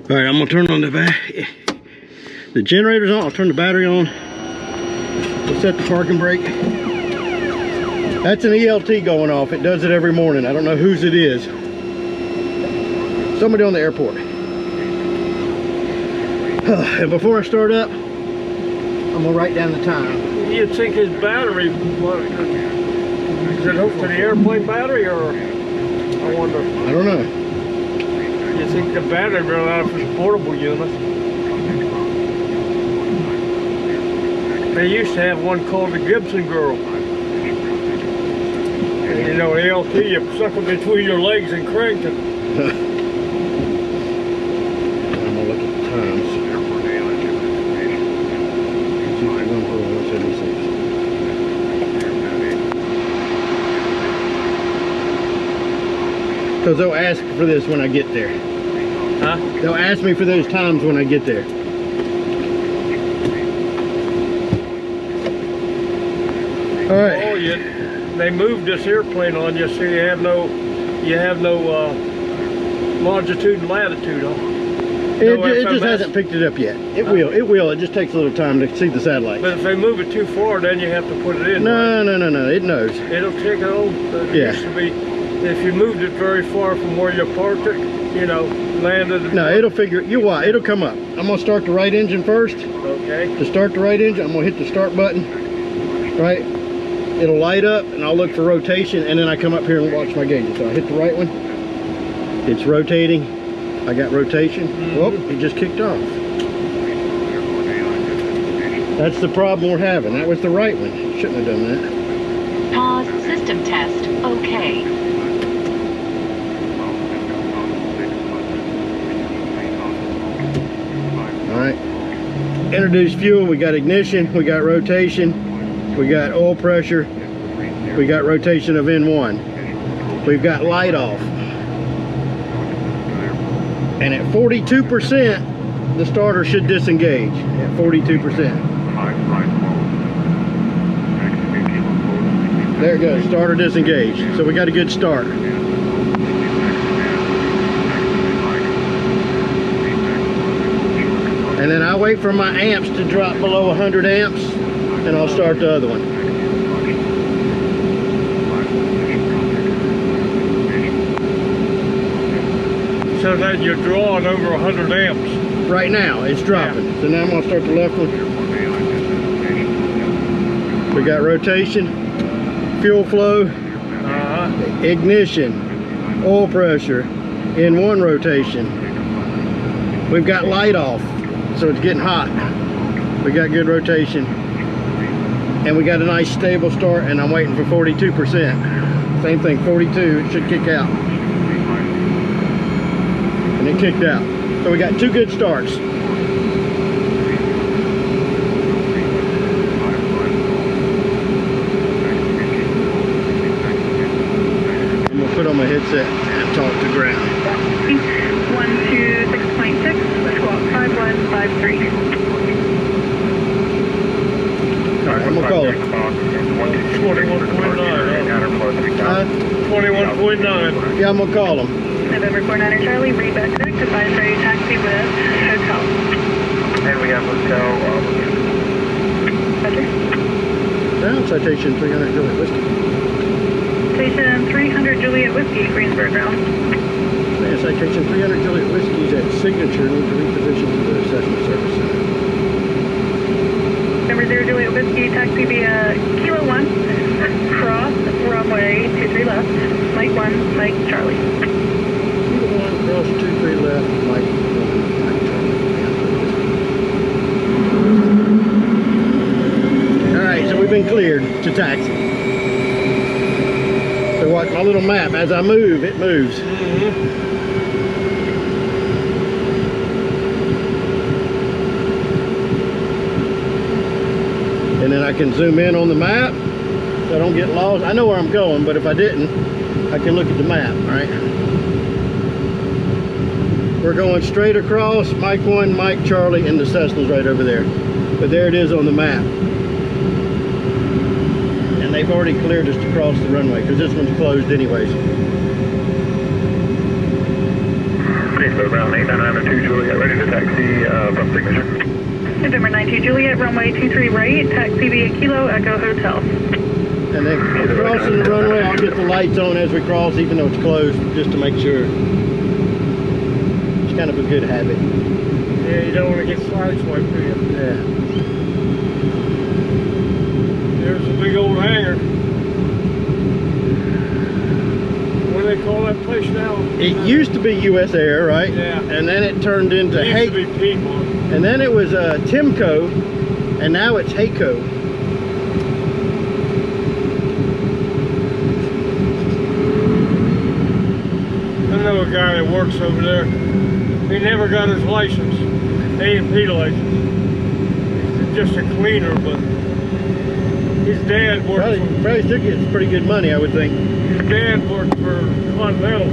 All right, I'm gonna turn on the generator's on. I'll turn the battery on. We'll set the parking brake. That's an ELT going off. It does it every morning. I don't know whose it is. Somebody on the airport. And before I start up, I'm gonna write down the time. You'd think his battery, is it hooked to the airplane battery, or I wonder? I don't know. You think the battery ran out of his portable unit? They used to have one called the Gibson Girl. And you know, ALT, you suck it between your legs and cranked it. I'm gonna look at the times. 176. Because they'll ask for this when I get there. Huh? They'll ask me for those times when I get there. All right. Oh, they moved this airplane on you, so you have no longitude and latitude, huh? It just hasn't picked it up yet. It will. It will. It just takes a little time to see the satellite. But if they move it too far, then you have to put it in. No, right? no. It knows. It'll take it over. Yeah. It used to be, if you moved it very far from where you parked it, you know, landed. No, it'll figure. You what? It'll come up. I'm gonna start the right engine first. Okay. To start the right engine, I'm gonna hit the start button. Right. It'll light up, and I'll look for rotation, and then I come up here and watch my gauges. So I hit the right one. It's rotating. I got rotation. Whoop, it just kicked off. That's the problem we're having. That was the right one. Shouldn't have done that. Pause system test. Okay. All right. Introduce fuel. We got ignition. We got rotation. We got oil pressure. We got rotation of N1. We've got light off. And at 42%, the starter should disengage. At 42%. There it goes. Starter disengaged. So we got a good start. And then I wait for my amps to drop below 100 amps, and I'll start the other one. So then you're drawing over 100 amps. Right now, it's dropping. Yeah. So now I'm going to start the left one. We got rotation, fuel flow, ignition, oil pressure, N1 rotation. We've got light off, so it's getting hot. We got good rotation. And we got a nice stable start, and I'm waiting for 42%. Same thing, 42, it should kick out. And it kicked out. So we got two good starts. I'm gonna put on my headset and talk to ground. 126.6, squawk 5153. All right, I'm gonna call it. 21.9. 21.9. Yeah, I'm gonna call them. November 49er Charlie, read back to advise ready taxi with hotel. And we have hotel. Roger. Down citation 300 Juliet Whiskey. Station 300 Juliet Whiskey, Greensburg ground. Man, citation 300 Juliet Whiskey's at signature. Need to reposition to the Cessna Service Center. Number 0 Juliet Whiskey, taxi via Kilo 1, cross runway 23 left, Mike 1, Mike Charlie. Kilo 1, cross 23 left, Mike 1, Mike Charlie. All right, so we've been cleared to taxi. So watch my little map. As I move, it moves. And then I can zoom in on the map so I don't get lost. I know where I'm going, but if I didn't, I can look at the map, right? We're going straight across, Mike 1, Mike Charlie, and the Cessna's right over there. But there it is on the map. And they've already cleared us to cross the runway because this one's closed anyways. so ground 899 Juliet, ready to taxi from signature. November 92 Juliet, runway 23 right, taxi via Kilo Echo Hotel. And then crossing the runway, I'll get the lights on as we cross, even though it's closed, just to make sure. It's kind of a good habit. Yeah, you don't want to get sideswiped, do you? Yeah. There's a big old hangar. What do they call that place now? It used to be US Air, right? Yeah. And then it turned into It used to be people. and then it was Timco, and now it's Hayco. I know a guy that works over there. He never got his license, A&P license. He's just a cleaner, but his dad worked Probably took you pretty good money, I would think. His dad worked for Continental.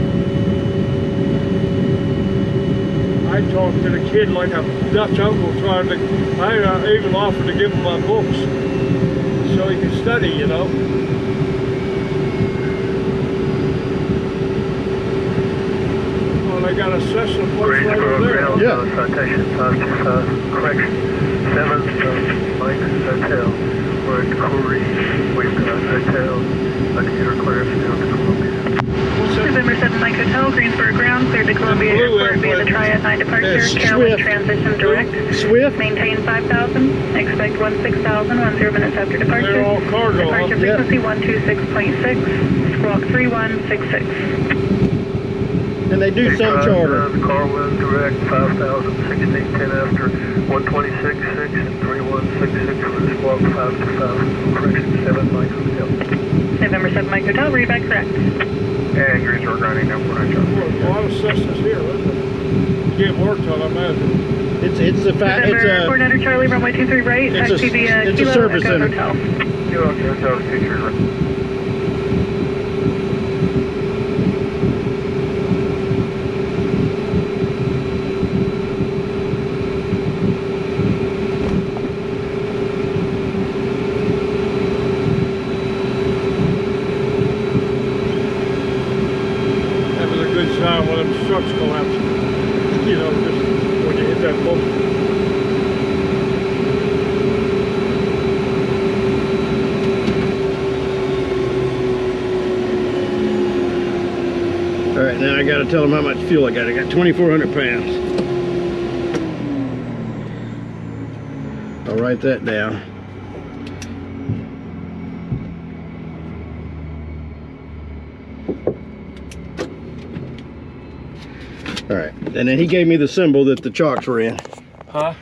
I talked to the kid like a Dutch uncle trying to, I even offered to give him my books so he could study, you know. Well, they got a Cessna place right over there. Yeah. Citation 525, correction 7 from Mike Hotel. We're at Corey, we've got hotel, computer clearance down to Columbia. What's that? November 7 Mike Hotel, Greensboro ground, cleared to Columbia Blue Airport via the airplane. Triad 9 departure, Yes, Carolyn Swift. transition direct. Swift. Maintain 5,000, expect 16,000, 10 minutes after departure. They're all cargo, Departure huh? frequency 126.6, squawk 3166. And they do some charter. The car was direct 5,000, 1610 after 126.6 and 3166 for the squawk 525, correction 7 Mike Hotel. November 7 Mike Hotel, read back correct. And Greensboro grounding down for Well, a lot of Cessnas here, isn't it? Get worked on, I imagine. It's a fact. November It's 49er Charlie, runway 23 right, it's a- taxi via it's a Kilo service Echo center. Hotel. Kilo Hotel, picture right. Having a good time when them trucks collapse. You know, just when you hit that bump. All right, now I got to tell them how much fuel I got. I got 2,400 pounds. I'll write that down. All right, and then he gave me the symbol that the chocks were in. Huh?